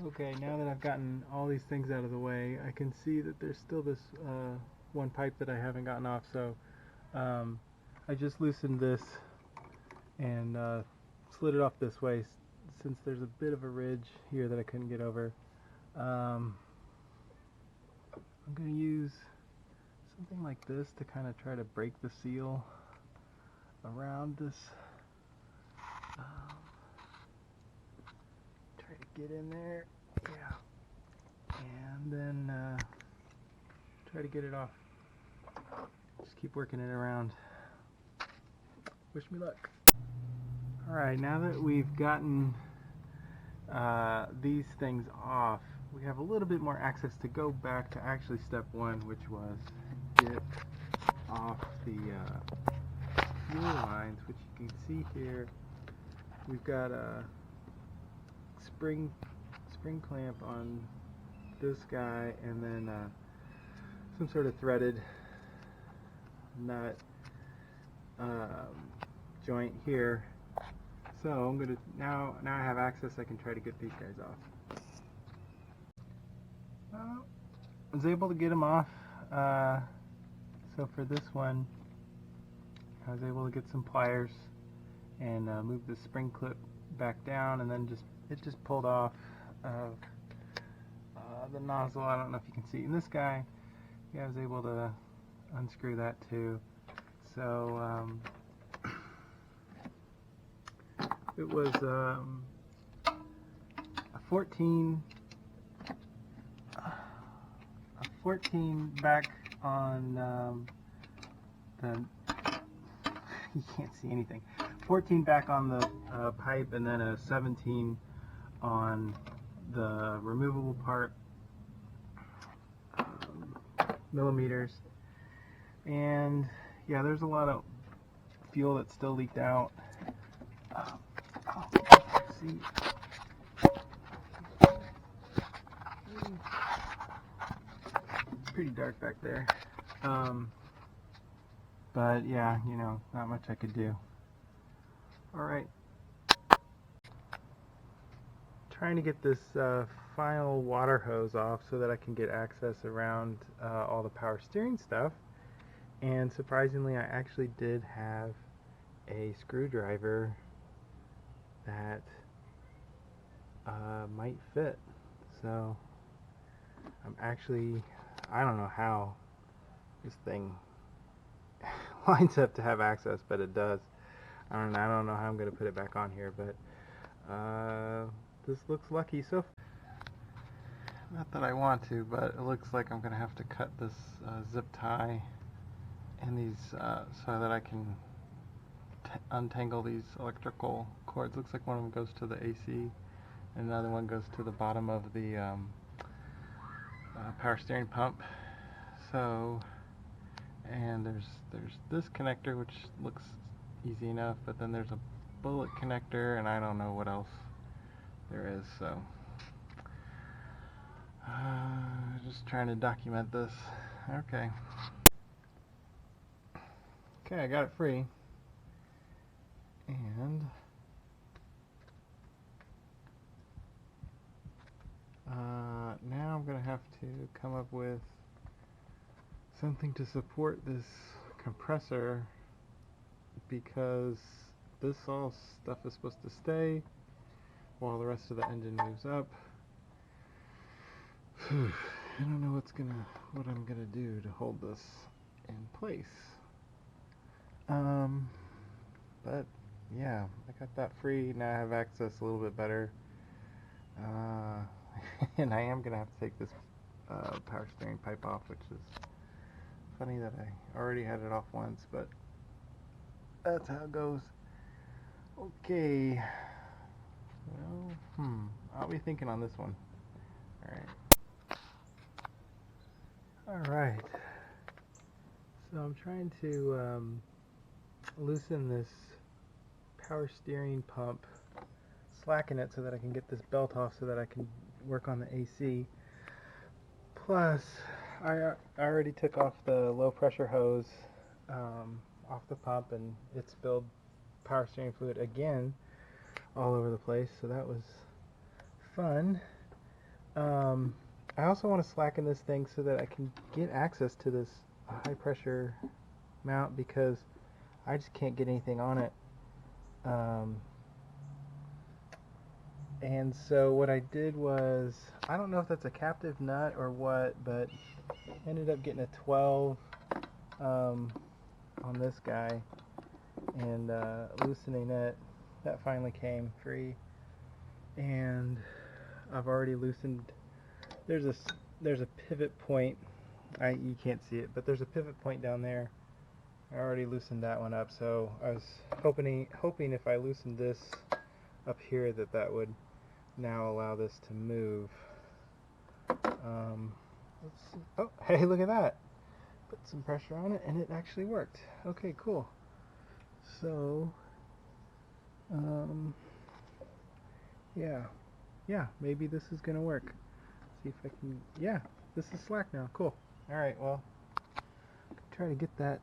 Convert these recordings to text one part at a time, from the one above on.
Okay, now that I've gotten all these things out of the way, I can see that there's still this one pipe that I haven't gotten off, so I just loosened this and slid it off this way since there's a bit of a ridge here that I couldn't get over. I'm going to use something like this to kind of try to break the seal around this. Try to get in there, yeah, and then try to get it off. Just keep working it around. Wish me luck. Alright, now that we've gotten these things off, we have a little bit more access to go back to actually step one, which was get off the fuel lines, which you can see here. We've got a spring clamp on this guy, and then some sort of threaded nut joint here. So I'm gonna now I have access. I can try to get these guys off. I was able to get them off. So for this one, I was able to get some pliers and move the spring clip back down, and then it just pulled off of the nozzle. I don't know if you can see. In this guy, yeah, I was able to unscrew that too. So it was a 14 back on the you can't see anything. 14 back on the pipe, and then a 17 on the removable part, millimeters. And yeah, there's a lot of fuel that's still leaked out. See, it's pretty dark back there. But yeah, you know, not much I could do. Alright. Trying to get this final water hose off so that I can get access around all the power steering stuff. And surprisingly, I actually did have a screwdriver that might fit. So I'm actually, I don't know how this thing lines up to have access, but it does. I don't know how I'm going to put it back on here, but this looks lucky. So not that I want to, but it looks like I'm going to have to cut this zip tie and these so that I can untangle these electrical cords. Looks like one of them goes to the AC and another one goes to the bottom of the power steering pump. So, and there's this connector, which looks easy enough, but then there's a bullet connector, and I don't know what else there is. So just trying to document this. Okay, I got it free. And now I'm going to have to come up with something to support this compressor, because this all stuff is supposed to stay while the rest of the engine moves up. I don't know what I'm gonna do to hold this in place. But yeah, I got that free. Now I have access a little bit better. And I am gonna have to take this power steering pipe off, which is funny that I already had it off once, but that's how it goes. Okay. Well, I'll be thinking on this one. Alright. So I'm trying to loosen this power steering pump, slacken it so that I can get this belt off so that I can work on the AC. Plus, I already took off the low pressure hose off the pump, and it spilled power steering fluid again all over the place, so that was fun. I also want to slacken this thing so that I can get access to this high pressure mount, because I just can't get anything on it. And so what I did was, I don't know if that's a captive nut or what, but ended up getting a 12 on this guy and loosening it. That finally came free, and I've already loosened. There's a pivot point. You can't see it, but there's a pivot point down there. I already loosened that one up, so I was hoping if I loosened this up here that would now allow this to move. Let's see. Oh, hey, look at that. Put some pressure on it and it actually worked. Okay, cool. So, yeah, maybe this is gonna work. See if I can, yeah, this is slack now. Cool. Alright, well, try to get that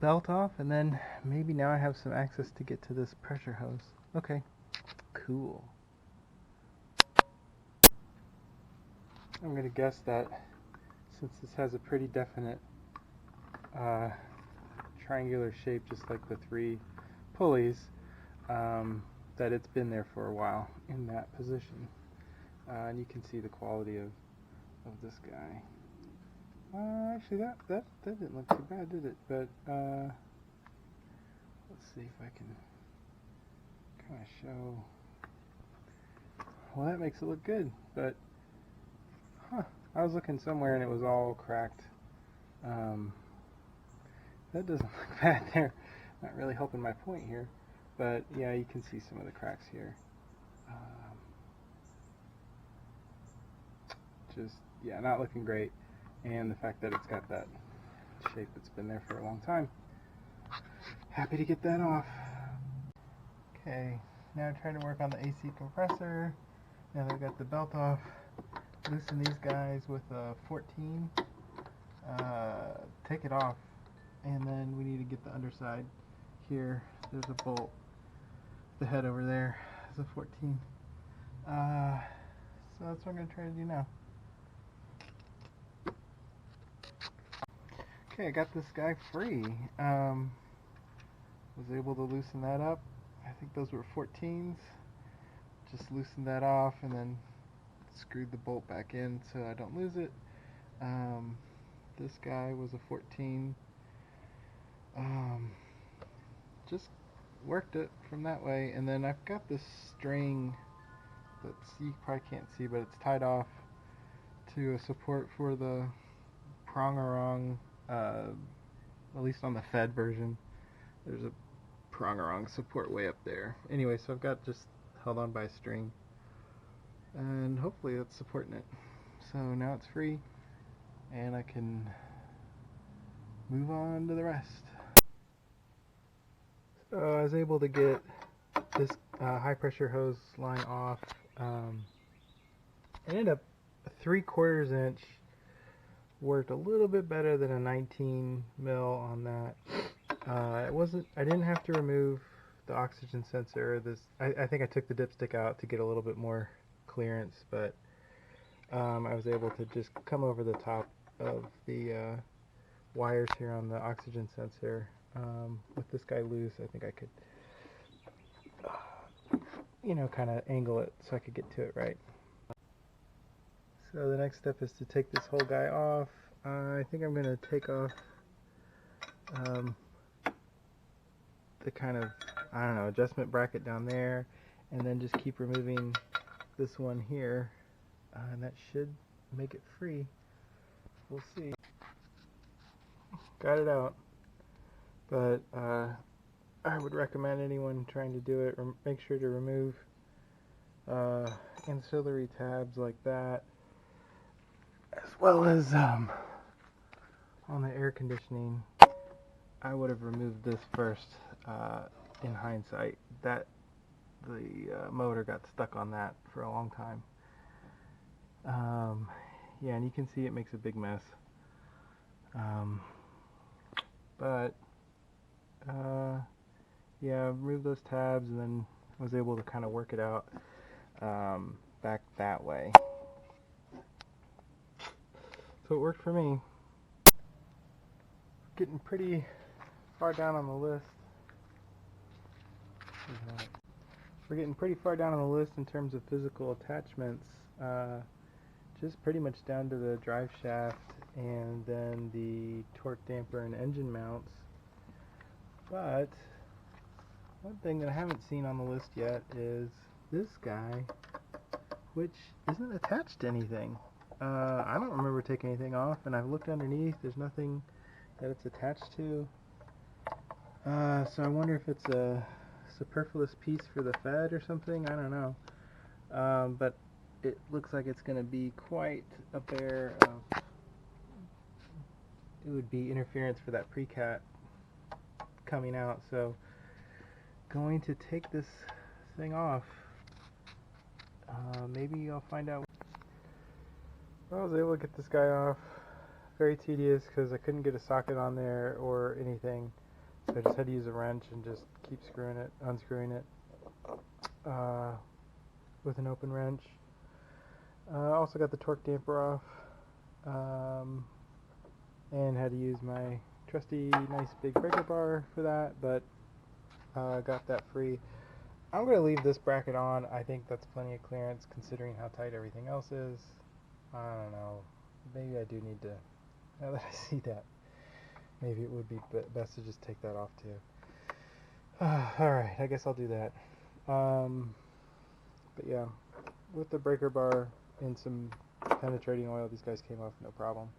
belt off, and then maybe now I have some access to get to this pressure hose. Okay, cool. I'm gonna guess that since this has a pretty definite triangular shape, just like the 3 pulleys, that it's been there for a while in that position. And you can see the quality of this guy. Actually, that didn't look too bad, did it? But let's see if I can kind of show. Well, that makes it look good, but I was looking somewhere and it was all cracked. That doesn't look bad there. Not really helping my point here, but yeah, you can see some of the cracks here. Just, yeah, not looking great. And the fact that it's got that shape that's been there for a long time. Happy to get that off. Okay, now trying to work on the AC compressor. Now that I've got the belt off, loosen these guys with a 14. Take it off, and then we need to get the underside here. There's a bolt. The head over there is a 14. So that's what I'm going to try to do now. Okay, I got this guy free. Was able to loosen that up. I think those were 14s. Just loosened that off and then screwed the bolt back in so I don't lose it. This guy was a 14. Just worked it from that way, and then I've got this string that you probably can't see, but it's tied off to a support for the prongerong. At least on the Fed version, there's a prongerong support way up there. Anyway, so I've got just held on by a string, and hopefully that's supporting it. So now it's free, and I can move on to the rest. So I was able to get this high pressure hose line off. It ended up a 3/4 inch. Worked a little bit better than a 19 mil on that. I didn't have to remove the oxygen sensor. I think I took the dipstick out to get a little bit more clearance, but I was able to just come over the top of the wires here on the oxygen sensor. With this guy loose, I think I could, kind of angle it so I could get to it right. So the next step is to take this whole guy off. I think I'm going to take off the kind of, I don't know, adjustment bracket down there, and then just keep removing this one here, and that should make it free. We'll see. Got it out, but I would recommend anyone trying to do it, make sure to remove ancillary tabs like that, as well as on the air conditioning. I would have removed this first. In hindsight, that the motor got stuck on that for a long time. Yeah, and you can see it makes a big mess. But yeah, removed those tabs and then was able to kind of work it out. back that way. So it worked for me. Getting pretty far down on the list. We're getting pretty far down on the list in terms of physical attachments. Just pretty much down to the drive shaft and then the torque damper and engine mounts. But one thing that I haven't seen on the list yet is this guy, which isn't attached to anything. I don't remember taking anything off, and I've looked underneath. There's nothing that it's attached to. So I wonder if it's a superfluous piece for the Fed or something. I don't know. But it looks like it's going to be quite a bear of... It would be interference for that precat coming out. So going to take this thing off. Maybe I'll find out. I was able to get this guy off. Very tedious because I couldn't get a socket on there or anything. So I just had to use a wrench and just keep screwing it, unscrewing it with an open wrench. Also got the torque damper off, and had to use my trusty nice big breaker bar for that, but got that free. I'm going to leave this bracket on. I think that's plenty of clearance considering how tight everything else is. I don't know. Maybe I do need to, now that I see that, maybe it would be best to just take that off too. Alright, I guess I'll do that. But yeah, with the breaker bar and some penetrating oil, these guys came off no problem.